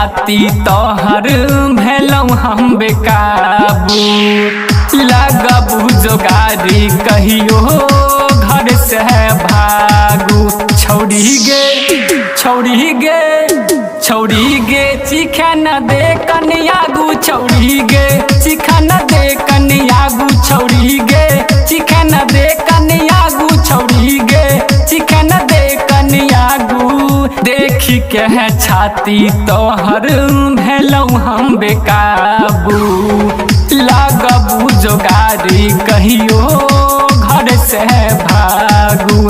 छाती तोहर भेलौं हम बेकाबू लगबू जोगारी कहियो घर से भागू छौड़ी गे चिखा न दे कन्यागू छौड़ी गे चिखा न दे कन्यागू छौड़ी गे चिखा न दे कन्यागू छौड़ी गे चिखा न दे कन्यागू देखी के है छाती तोहर भेलौं हम बेकाबू लगबू जोगारी कहियो घर से भागू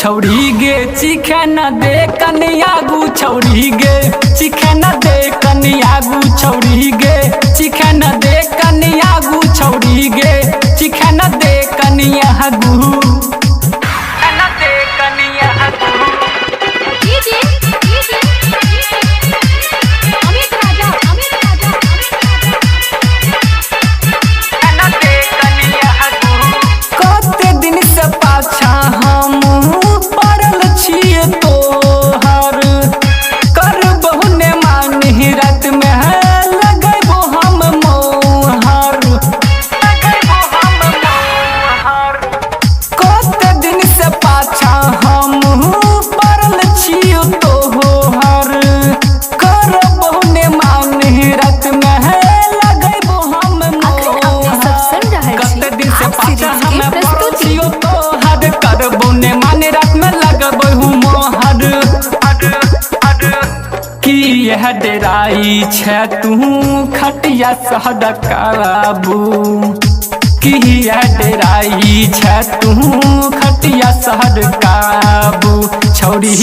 छौड़ी गे चिखा न दे कन्यागू छौड़ी गे चिखा न दे कन्यागू छौड़ी गे चिखा न दे कन्यागू छौड़ी गे चिखा न दे कन्यागू यह डेराई छे तू खटिया सहडकाबू कि यह डेराई छे तू खटिया सहडकाबू छौड़ी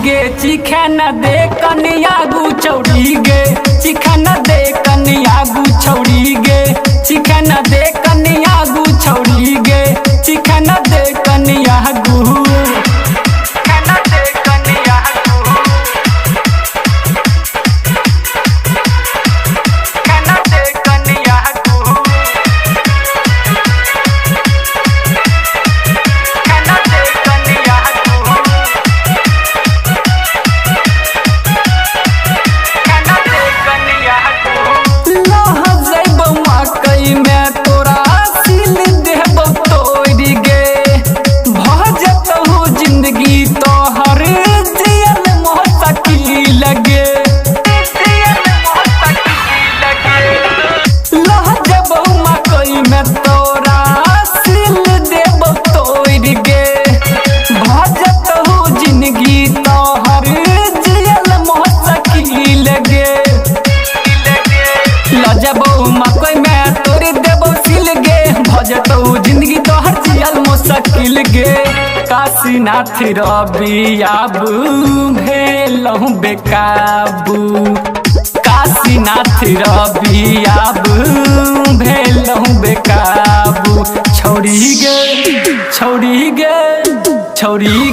गे चिखा न दे कन्यागू छौड़ी गे चिखा न दे कन्यागू छौड़ी गे चिखा न दे कन्यागू छौड़ी गे चिखा न दे कन्यागू जिंदगी तो हर जियल मुश्किल गे काशीनाथ रबियाबू भेलौं बेकाबू काशीनाथ रबियाबू भेलौं बेकाबू छौड़ी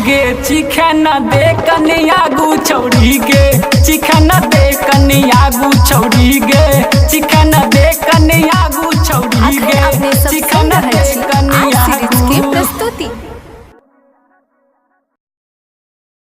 गे चिखा न दे कन्यागू छौड़ी गे चिखा न दे कन्यागू छौड़ी गे चिखा न दे कन्यागू छौड़ी गे चिखा न दे